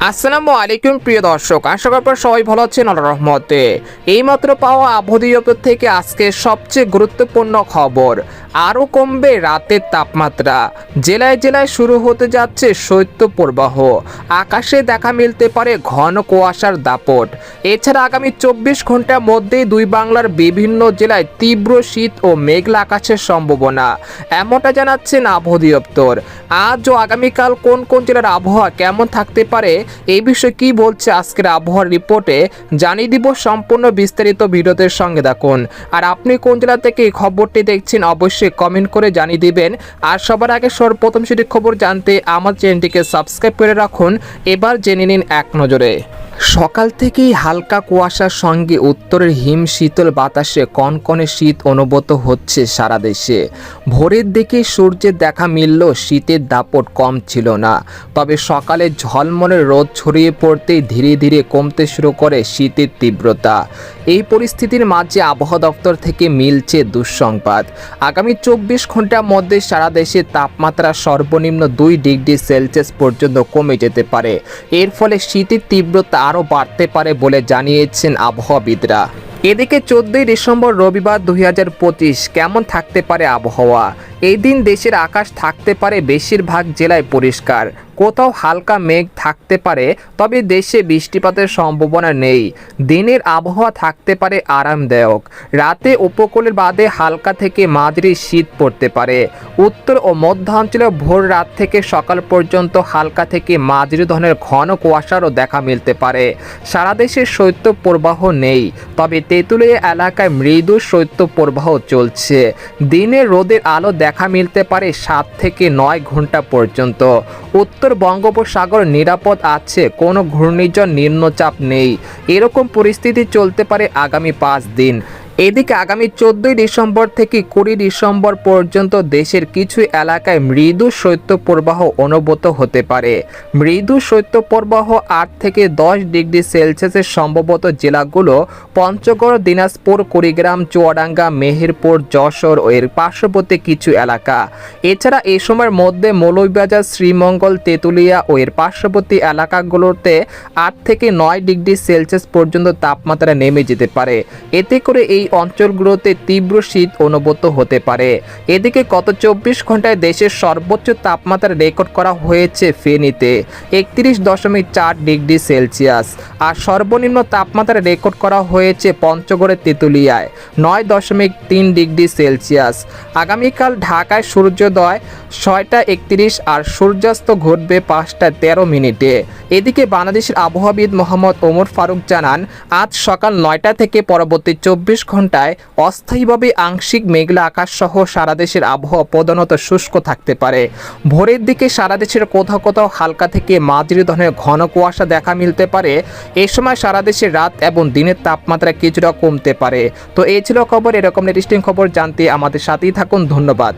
আসসালামু আলাইকুম প্রিয় দর্শক, আশা করি আপনারা সবাই ভালো আছেন আল্লাহর রহমতে। এইমাত্র পাওয়া আবহাওয়া দপ্তর থেকে আজকে সবচেয়ে গুরুত্বপূর্ণ খবর, আরও কমবে রাতের তাপমাত্রা। জেলায় জেলায় শুরু হতে যাচ্ছে শৈত্যপ্রবাহ, আকাশে দেখা মিলতে পারে ঘন কুয়াশার দাপট। এছাড়া আগামী 24 ঘন্টার মধ্যেই দুই বাংলার বিভিন্ন জেলায় তীব্র শীত ও মেঘলা আকাশের সম্ভাবনা, এমনটা জানাচ্ছেন আবহাওয়া দপ্তর। আজ ও আগামীকাল কোন কোন জেলার আবহাওয়া কেমন থাকতে পারে এই বিষয়ে কি বলছে আজকের আবহাওয়ার রিপোর্টে জানিয়ে দিব। সম্পূর্ণ বিস্তারিত ভিডিওদের সঙ্গে দেখুন। আর আপনি কোন জেলা থেকে এই খবরটি দেখছেন অবশ্যই কমেন্ট করে জানিয়ে দিবেন। আর সবার আগে সর্বপ্রথম সেটি খবর জানতে আমার চ্যানেলটিকে সাবস্ক্রাইব করে রাখুন। এবার জেনে নিন এক নজরে। সকাল থেকেই হালকা কুয়াশার সঙ্গে উত্তরের হিম শীতল বাতাসে কনকনে শীত অনুভূত হচ্ছে সারা দেশে। ভোরের দিকে সূর্যের দেখা মিলল, শীতের দাপট কম ছিল না। তবে সকালে ঝলমলে রোদ ছড়িয়ে পড়তেই ধীরে ধীরে কমতে শুরু করে শীতের তীব্রতা। এই পরিস্থিতির মাঝে আবহাওয়া দপ্তর থেকে মিলছে দুঃসংবাদ। আগামী 24 ঘন্টার মধ্যে সারা দেশে তাপমাত্রা সর্বনিম্ন 2 ডিগ্রি সেলসিয়াস পর্যন্ত কমে যেতে পারে। এর ফলে শীতের তীব্রতা আরও বাড়তে পারে বলে জানিয়েছেন আবহাওয়াবিদরা। এদিকে 14 ডিসেম্বর রবিবার 2025 কেমন থাকতে পারে আবহাওয়া। এই দিন দেশের আকাশ থাকতে পারে বেশিরভাগ জেলায় পরিষ্কার, কোথাও হালকা মেঘ থাকতে পারে, তবে দেশে বৃষ্টিপাতের সম্ভাবনা নেই। দিনের আবহাওয়া থাকতে পারে আরামদায়ক, রাতে উপকূলের বাদে হালকা থেকে মাঝারি শীত পড়তে পারে। উত্তর ও মধ্যাঞ্চলে ভোর রাত থেকে সকাল পর্যন্ত হালকা থেকে মাঝারি ধরনের ঘন কুয়াশারও দেখা মিলতে পারে। সারা দেশে শৈত্যপ্রবাহ নেই, তবে তেঁতুলিয়া এলাকায় মৃদু শৈত্যপ্রবাহ চলছে। দিনে রোদের আলো দেখা মিলতে পারে 7 থেকে 9 ঘন্টা পর্যন্ত। উত্তর বঙ্গোপসাগর নিরাপদ আছে, কোনো ঘূর্ণিঝড় নিম্নচাপ নেই। এরকম পরিস্থিতি চলতে পারে আগামী 5 দিন। এদিকে আগামী 14 ডিসেম্বর থেকে 20 ডিসেম্বর পর্যন্ত দেশের কিছু এলাকায় মৃদু শৈত্যপ্রবাহ অনুভূত হতে পারে। মৃদু শৈত্যপ্রবাহ 8 থেকে 10 ডিগ্রি সেলসিয়াসের সম্ভবত জেলাগুলো পঞ্চগড়, দিনাজপুর, কুড়িগ্রাম, চুয়াডাঙ্গা, মেহেরপুর, যশোর ও এর পার্শ্ববর্তী কিছু এলাকা। এছাড়া এই সময়ের মধ্যে মৌলভীবাজার, শ্রীমঙ্গল, তেঁতুলিয়া ও এর পার্শ্ববর্তী এলাকাগুলোতে 8 থেকে 9 ডিগ্রি সেলসিয়াস পর্যন্ত তাপমাত্রা নেমে যেতে পারে। এতে করে এই অঞ্চলগুলোতে তীব্র শীত অনুভূত হতে পারে। এদিকে গত 24 ঘন্টায় দেশের সর্বোচ্চ তাপমাত্রা রেকর্ড করা হয়েছে ফেনীতে 31.4 ডিগ্রি সেলসিয়াস, আর সর্বনিম্ন তাপমাত্রা রেকর্ড করা হয়েছে পঞ্চগড়ের তেঁতুলিয়ায় 9.3 ডিগ্রি সেলসিয়াস। আগামীকাল ঢাকায় সূর্যোদয় 6টা 31 আর সূর্যাস্ত ঘটবে 5টা 13 মিনিটে। এদিকে বাংলাদেশের আবহাওয়াবিদ মোহাম্মদ ওমর ফারুক জানান, আজ সকাল 9টা থেকে পরবর্তী 24 ঘন্টায় অস্থায়ীভাবে আংশিক মেঘলা আকাশ সহ সারা দেশের আবহাওয়া প্রধানত শুষ্ক থাকতে পারে। ভোরের দিকে সারা দেশের কোথাও কোথাও হালকা থেকে মাঝারি ধরনের ঘন কুয়াশা দেখা মিলতে পারে। এ সময় সারা দেশের রাত এবং দিনের তাপমাত্রা কিছুটা কমতে পারে। তো এই ছিল খবর। এরকম ইন্টারেস্টিং খবর জানতে আমাদের সাথেই থাকুন। ধন্যবাদ।